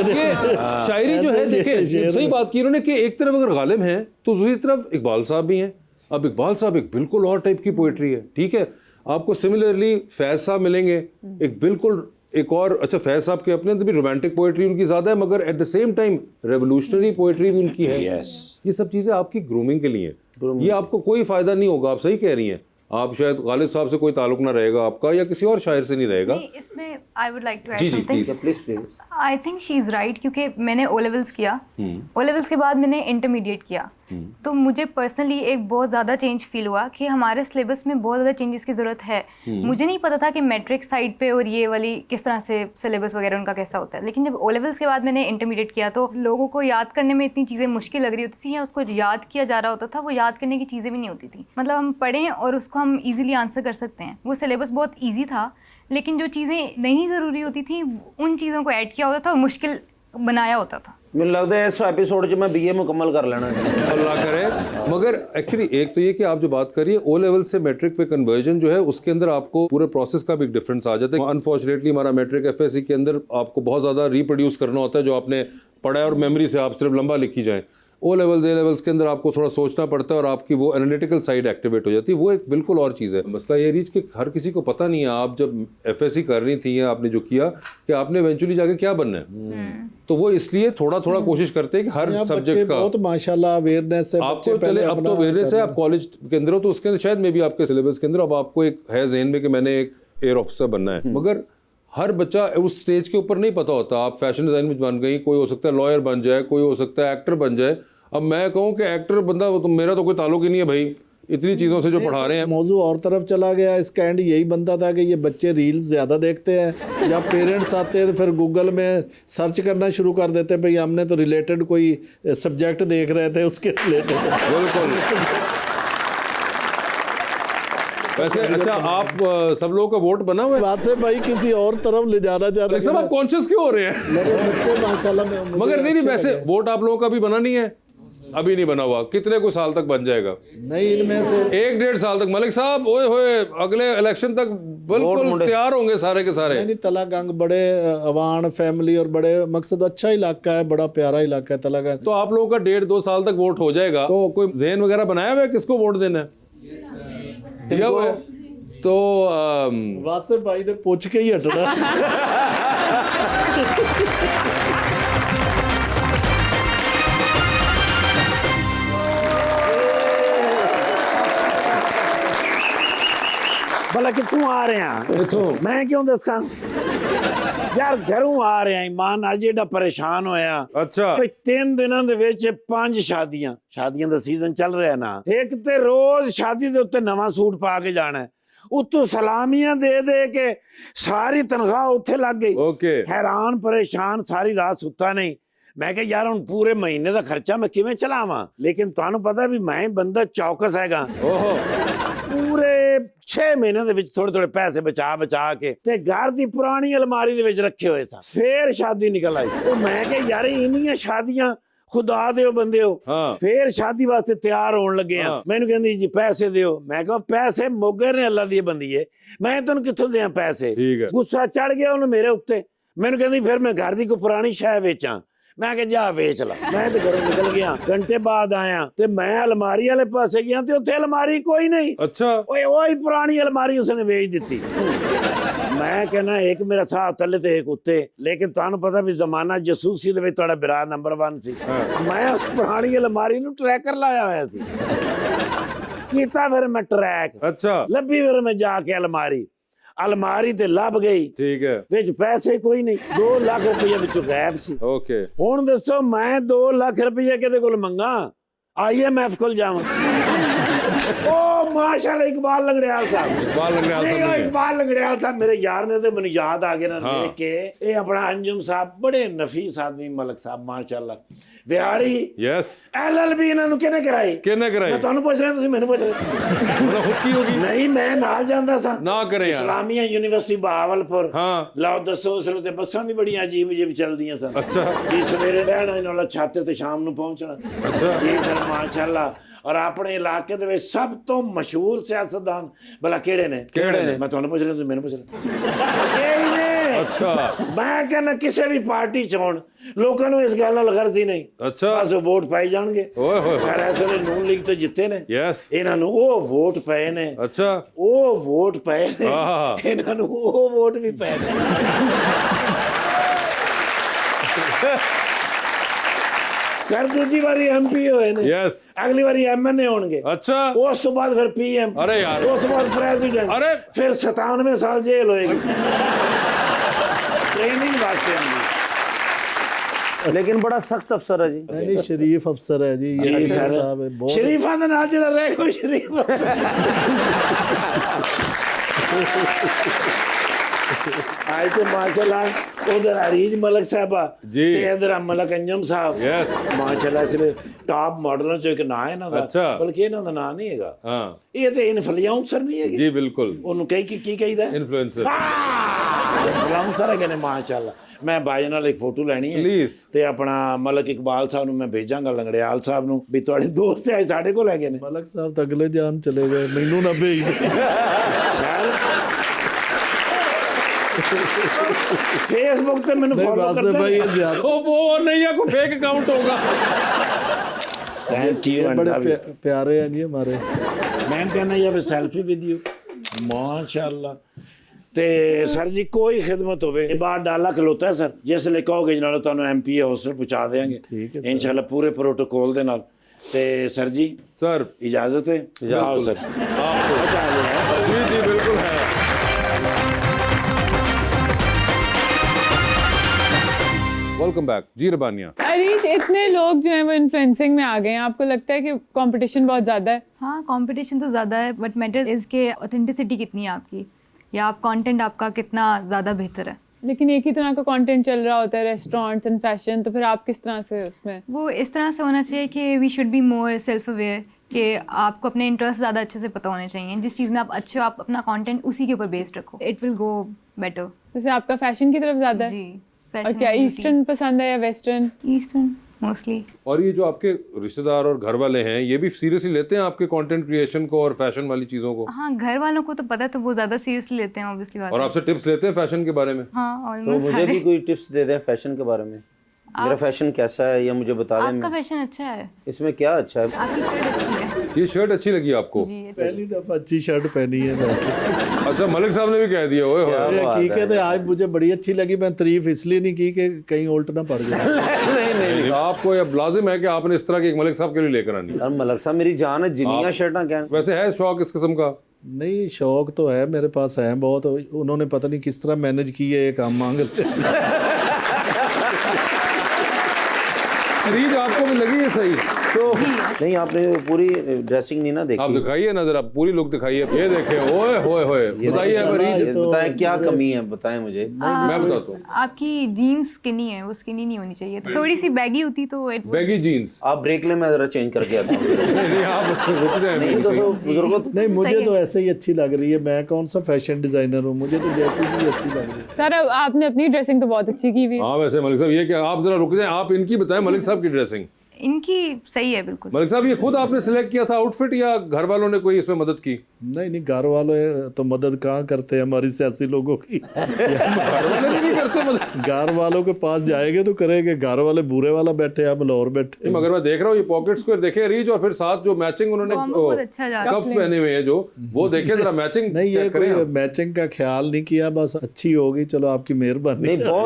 ये शायरी जो है देखिए सही बात की उन्होंने कि एक तरफ अगर गालिब हैं तो दूसरी तरफ इकबाल साहब भी हैं। अब इकबाल साहब एक बिल्कुल और टाइप की पोइट्री है, ठीक है। आपको सिमिलरली फैज साहब मिलेंगे, एक बिल्कुल एक और, अच्छा फैज साहब के अपने अंदर भी रोमांटिक पोइट्री उनकी ज़्यादा है, मगर at the same time revolutionary poetry भी उनकी है। ये सब चीज़ें आपकी ग्रूमिंग के लिए हैं, ये आपको कोई फ़ायदा नहीं होगा। आप सही कह रही हैं, आप शायद गालिब साहब से कोई ताल्लुक ना रहेगा आपका या किसी और शायर से नहीं रहेगा। इसमें I would like to add something. Please. I think she is right, क्योंकि मैंने ओ लेवल्स किया, ओ लेवल्स के बाद मैंने इंटरमीडिएट किया, तो मुझे पर्सनली एक बहुत ज़्यादा चेंज फील हुआ कि हमारे सिलेबस में बहुत ज़्यादा चेंजेस की ज़रूरत है। मुझे नहीं पता था कि मैट्रिक साइड पे और ये वाली किस तरह से सिलेबस वगैरह उनका कैसा होता है, लेकिन जब ओ लेवल्स के बाद मैंने इंटरमीडिएट किया तो लोगों को याद करने में इतनी चीज़ें मुश्किल लग रही होती थी या उसको याद किया जा रहा होता था, वो याद करने की चीज़ें भी नहीं होती थी। मतलब हम पढ़ें और उसको हम ईजिली आंसर कर सकते हैं, वो सिलेबस बहुत ईजी था, लेकिन जो चीज़ें नहीं ज़रूरी होती थी उन चीज़ों को ऐड किया होता था और मुश्किल बनाया होता था। मुझे लगता है इस एपिसोड में मैं बीए मुकम्मल कर लेना है। अल्लाह करे। मगर एक्चुअली एक तो ये कि आप जो बात करिए ओ लेवल से मैट्रिक पे कन्वर्जन जो है उसके अंदर आपको पूरे प्रोसेस का भी एक डिफरेंस आ जाता है। अनफॉर्चुनेटली हमारा मैट्रिक एफएससी के अंदर आपको बहुत ज़्यादा रिप्रोड्यूस करना होता है जो आपने पढ़ा है और मेमोरी से आप सिर्फ लंबा लिखी जाए। ओ लेवल्स ए लेवल्स के अंदर आपको थोड़ा सोचना पड़ता है और आपकी वो एनालिटिकल साइड एक्टिवेट हो जाती है, वो एक बिल्कुल और चीज़ है। मसला ये रीच कि हर किसी को पता नहीं है, आप जब एफएससी कर रही थी या आपने जो किया कि आपने इवेंचुअली जाके क्या बनना है, तो वो इसलिए थोड़ा थोड़ा कोशिश करते हैं कि हर सब्जेक्ट का बहुत माशाल्लाह अवेयरनेस है आपको चले। अब तो अवेयरनेस है, आप कॉलेज के अंदर हो तो उसके अंदर शायद मे भी आपके सिलेबस के अंदर अब आपको एक है ज़हन में कि मैंने एक एयर ऑफिसर बनना है, मगर हर बच्चा उस स्टेज के ऊपर नहीं पता होता। आप फैशन डिज़ाइन में बन गई, कोई हो सकता है लॉयर बन जाए, कोई हो सकता है एक्टर बन जाए। अब मैं कहूँ कि एक्टर बंदा तो मेरा तो कोई ताल्लुक ही नहीं है भाई, इतनी चीज़ों से जो पढ़ा रहे हैं। मौजू और तरफ चला गया, इसका एंड यही बनता था कि ये बच्चे रील्स ज़्यादा देखते हैं, जब पेरेंट्स आते हैं तो फिर गूगल में सर्च करना शुरू कर देते हैं, भाई हमने तो रिलेटेड कोई सब्जेक्ट देख रहे थे उसके रिलेटेड। बिल्कुल। वैसे अच्छा आप सब लोगों का वोट बना हुआ है? बात से भाई किसी और तरफ ले जाना चाहते हैं। सब आप कॉन्शियस क्यों हो रहे हैं? बच्चे माशाल्लाह मगर नहीं वैसे वोट आप लोगों का भी बना नहीं है, अभी नहीं बना हुआ। कितने को साल तक बन जाएगा? नहीं, इनमें से 1-1.5 साल तक मलिक साहब ओए होए अगले इलेक्शन तक बिल्कुल तैयार होंगे सारे के सारे। नहीं, तलागंग बड़े अवान फैमिली और बड़े मकसद अच्छा इलाका है, बड़ा प्यारा इलाका है तलागंग। तो आप लोगों का 1.5-2 साल तक वोट हो जाएगा, तो कोई ज़हन वगैरह बनाया हुआ है किसको वोट देना है? दिया हुआ है तो वासिफ भाई ने पूछ के ही हटना। भला कितों आ रहे हैं? मैं क्यों दसा यार, घरों आ रहे हैं ईमान अज एडा परेशान होया। अच्छा 3 दिनों दे विच 5 शादियां दा सीजन चल रहा है ना। एक ते रोज शादी दे उत्ते नवा सूट पा के जाना है, उत्तों सलामियां दे दे के सारी तनख्वाह उत्थे लग गई। ओके हैरान परेशान सारी रात सुता नहीं। मैं कहा यार हुण पूरे महीने का खर्चा मैं किवें चलावां, लेकिन तुहानू पता भी मैं बंदा चौकस हैगा। ओहो पूरे 6 महीने दे विच थोड़े थोड़े पैसे बचा बचा के ते घर दी पुरानी अलमारी दे विच रखे हुए था। फिर शादी निकल आई, तो मैं कहा यार इन्नियां शादियां खुदा दे बंदे हो। हाँ। फिर शादी वास्ते तैयार होने लगे हैं। हाँ। मैनू कहंदी जी पैसे दियो। मैं कहा पैसे मोगे ने अल्लाह दी बंदी है, मैं तेन कित्थों दियां पैसे? ठीक है। गुस्सा चढ़ गया उन्हें मेरे उत्ते। मैनू कहंदी फिर मैं घर दी कोई पुरानी शै वेचां। मैं कहा जा बेच ला। मैं तो घरों निकल गया, घंटे बाद आया ते मैं अलमारी वाले पासे गया ते उत्थे अलमारी कोई नहीं। अच्छा ओए वही पुरानी अलमारी उसने बेच दी। मैं कहना एक मेरा साथ तले ते एक उत्ते, लेकिन तुहानू पता भी जमाना जसूसी दे विच तुहाडा बिरा नंबर 1 सी। मैं उस पुरानी अलमारी नू ट्रैकर लाया होया सी। कीता फिर मैं ट्रैक, अच्छा लभी फिर मैं जाके अलमारी ते लभ गई। ठीक है। विच पैसे कोई नहीं, 2 लाख रुपये विचों गायब सी। ओके हुण दसो मैं 2 लाख रुपये किहदे कोल मंगा? IMF कोल जावां? ओ माशाल्लाह इकबाल लंगड़ियाल साहब। इकबाल लंगड़ियाल साहब मेरे यार ने तो मैनू याद आ गया ना देख के। ये अपना अंजुम साहब बड़े नफीस आदमी, मलक साहब माशाल्लाह बिहारी। यस LLB इन्होंने किहने कराई? किहने कराई? मैं तुहानू पूछ रहा, तुसीं मैनू पूछ रहे। मतलब खुद की होगी? नहीं मैं नाल जांदा सा। ना करे यार। इस्लामिया यूनिवर्सिटी बहावलपुर। हाँ लाओ दसो उस वेले ते बसां भी बड़ियां अजीब अजीब चलदियां सन। अच्छा जी सवेरे रहना इन्होंने छाते ते शाम नू पहुंचना। अच्छा जी सर माशाल्लाह। और अपने इलाके दे विच सब तो मशहूर सियासतदान भला केड़े ने? मैं तुहानू पूछ रहा, तुसीं मैनू पूछ रहे। यही ने। अच्छा मैं कहना किसी भी पार्टी च होण ਲੋਕਾਂ ਨੂੰ ਇਸ ਗੱਲ ਨਾਲ ਗਰਜ਼ ਹੀ ਨਹੀਂ ਅੱਛਾ ਬਸ ਵੋਟ ਪਾਈ ਜਾਣਗੇ ਓਏ ਹੋਏ ਸਰ ਇਸ ਵੇਲੇ ਨੂਨ ਲੀਗ ਤੋਂ ਜਿੱਤੇ ਨੇ ਯੈਸ ਇਹਨਾਂ ਨੂੰ ਉਹ ਵੋਟ ਪਏ ਨੇ ਅੱਛਾ ਉਹ ਵੋਟ ਪਏ ਨੇ ਆਹ। ਇਹਨਾਂ ਨੂੰ ਉਹ ਵੋਟ ਵੀ ਪਏ ਨੇ ਸਰ ਦੂਜੀ ਵਾਰੀ ਐਮਪੀ ਹੋਏ ਨੇ ਯੈਸ ਅਗਲੀ ਵਾਰੀ ਐਮਐਨਏ ਹੋਣਗੇ ਅੱਛਾ ਉਸ ਤੋਂ ਬਾਅਦ ਫਿਰ ਪੀਐਮ ਅਰੇ ਯਾਰ ਉਸ ਤੋਂ ਬਾਅਦ ਪ੍ਰੈਜ਼ੀਡੈਂਟ ਅਰੇ ਫਿਰ 97 ਸਾਲ ਜੇਲ੍ਹ ਹੋਏਗੀ ट्रेनिंग वास्ते लेकिन बड़ा सख्त अफसर है जी नहीं शरीफ अफसर है जी ये जी अच्छा सर साहब है बहुत शरीफा दे नाल जेड़ा रह गो शरीफ आज तो माशाल्लाह उधर अरीज मलक साहबा जी। ते इधर मलक अंजम साहब यस माशाल्लाह इसलिए टॉप मॉडलों चो एक ना है ना अच्छा। बल्कि इन्हां दा नाम नहीं हैगा हाँ ये ते इन्फ्लुएंसर नहीं है जी बिल्कुल ਉਹਨੂੰ ਕਹੀ ਕੀ ਕਹੀਦਾ इन्फ्लुएंसर ਇਨਫਲੂਐਂਸਰ ਹੈਗੇ ਨੇ ਮਾਸ਼ਾਅੱਲਾ ਮੈਂ ਬਾਈ ਨਾਲ ਇੱਕ ਫੋਟੋ ਲੈਣੀ ਹੈ Please। ਤੇ ਆਪਣਾ ਮਲਕ ਇਕਬਾਲ ਸਾਹਿਬ ਨੂੰ ਮੈਂ ਭੇਜਾਂਗਾ ਲੰਗੜਿਆਲ ਸਾਹਿਬ ਨੂੰ ਵੀ ਤੁਹਾਡੇ ਦੋਸਤ ਆਏ ਸਾਡੇ ਕੋਲ ਹੈਗੇ ਨੇ मलक साहब तो अगले जान चले गए मैनू ना भेज ਸ਼ਾਇਦ ਫੇਸਬੁੱਕ ਤੇ ਮੈਨੂੰ नहीं ਫੋਲੋ बस ਕਰਦੇ भाई ये ज्यादा वो नहीं है कोई फेक अकाउंट होगा ਥੈਂਕ ਯੂ ये बड़े प्यारे हैं जी हमारे ਮੈਂ ਕਹਿੰਦਾ ਯਾ ਵੀ ਸੈਲਫੀ ਵਿਦ ਯੂ ਮਾਸ਼ਾਅੱਲਾ ਤੇ ਸਰ ਜੀ ਕੋਈ ਖਿਦਮਤ ਹੋਵੇ ਇਹ ਬਾਹਰ ਡਾਲਾ ਖਲੋਤਾ ਹੈ ਸਰ ਜਿਸ ਲਈ ਕਹੋਗੇ ਜਨਾਬ ਤੁਹਾਨੂੰ ਐਮਪੀ ਹੌਸਟਲ ਪਹੁੰਚਾ ਦੇਵਾਂਗੇ ਠੀਕ ਹੈ ਇਨਸ਼ਾਅੱਲਾ ਪੂਰੇ ਪ੍ਰੋਟੋਕੋਲ ਦੇ ਨਾਲ ਤੇ ਸਰ ਜੀ सर इजाजत है आओ सर आपको अच्छा आ जाए। जी जी बिल्कुल है वेलकम बैक जी रबानिया अरीज इतने लोग जो हैं वो इन्फ्लुएंसिंग में आ गए हैं आपको लगता है कि कंपटीशन बहुत ज़्यादा है हाँ कंपटीशन तो ज़्यादा है बट मैटर इज़ के ऑथेंटिसिटी कितनी है आपकी या आप कंटेंट आपका कितना ज़्यादा बेहतर है लेकिन एक ही तरह का कंटेंट चल रहा होता है रेस्टोरेंट्स एंड फैशन तो फिर आप किस तरह से उसमें वो इस तरह से होना चाहिए कि we should be more self aware कि आपको अपने इंटरेस्ट ज़्यादा अच्छे से पता होने चाहिए जिस चीज़ में आप अच्छे हो आप अपना कंटेंट उसी के ऊपर बेस्ड रखो इट विल गो बेटर जैसे आपका फैशन की तरफ ज़्यादा है जी और क्या ईस्टर्न पसंद है या वेस्टर्न ईस्टर्न मोस्टली और ये जो आपके रिश्तेदार और घर वाले हैं ये भी सीरियसली लेते हैं आपके कंटेंट क्रिएशन को और फैशन वाली चीज़ों को हाँ घर वालों को तो पता है तो वो ज़्यादा सीरियसली लेते हैं ऑब्वियसली बात और है। आपसे टिप्स लेते हैं फैशन के बारे में हाँ तो ऑलमोस्ट मुझे भी कोई टिप्स दे दें फैशन के बारे में मेरा फैशन कैसा है या मुझे बता दें आपका मैं फैशन अच्छा है इसमें क्या अच्छा है आपकी शर्ट अच्छी है ये शर्ट अच्छी लगी आपको जी अच्छी। पहली दफा अच्छी शर्ट पहनी है मैं अच्छा मलिक साहब ने भी कह दिया ओए होए क्या बात की है। कहते आज मुझे बड़ी अच्छी लगी मैं तारीफ इसलिए नहीं की कि कहीं उल्ट ना पड़ जाए नहीं, आपको ये लाजिम है कि आपने इस तरह की एक मलिक साहब के लिए लेकर आनी यार मलक साहब मेरी जान है जिनिया शर्टा क्या वैसे है शौक इस किस्म का नहीं शौक तो है मेरे पास है बहुत उन्होंने पता नहीं किस तरह मैनेज किए ये काम मांग रहे रीज आपको भी लगी है सही तो नहीं आपने वो पूरी ड्रेसिंग नहीं ना आप देखी दिखाइए नजर आप पूरी लुक दिखाइए ये देखे ओए होए होए बताइए अब रीज ये बताएं क्या कमी है बताएं मुझे मैं बताता हूँ आपकी जीन्स स्किनी है वो स्किनी नहीं होनी चाहिए तो थोड़ी सी बैगी होती तो it would- बैगी जीन्स आप ब्रेक ले मैं जरा चेंज करके आता हूँ नहीं आप रुक जाए नहीं तो बुजुर्गों तो नहीं मुझे सही तो है। ऐसे ही अच्छी लग रही है मैं कौन सा फैशन डिजाइनर हूँ मुझे तो जैसी भी अच्छी लग रही है सर अब आपने अपनी ड्रेसिंग तो बहुत अच्छी की हुई है हाँ वैसे मलिक साहब ये क्या आप जरा रुक जाए आप इनकी बताएं मलिक साहब की ड्रेसिंग इनकी सही है बिल्कुल मलिक साहब ये खुद आपने सिलेक्ट किया था आउटफिट या घर वालों ने कोई इसमें मदद की नहीं घर वाले तो मदद कहाँ करते हैं हमारी सियासी लोगों की घर वाले भी नहीं करते मदद घर वालों के पास जाएंगे तो करेंगे घर वाले बुरे वाला बैठे अब लाहौर बैठे नहीं, मगर मैं देख रहा हूँ ये पॉकेट स्क्वायर देखे रीच और फिर साथ जो मैचिंग उन्होंने Combo बहुत अच्छा जा रहा है। कप्स पहने हुए हैं जो वो देखे जरा मैचिंग नहीं ये चेक करें कोई आप। मैचिंग का ख्याल नहीं किया बस अच्छी होगी चलो आपकी मेहरबानी नहीं बहुत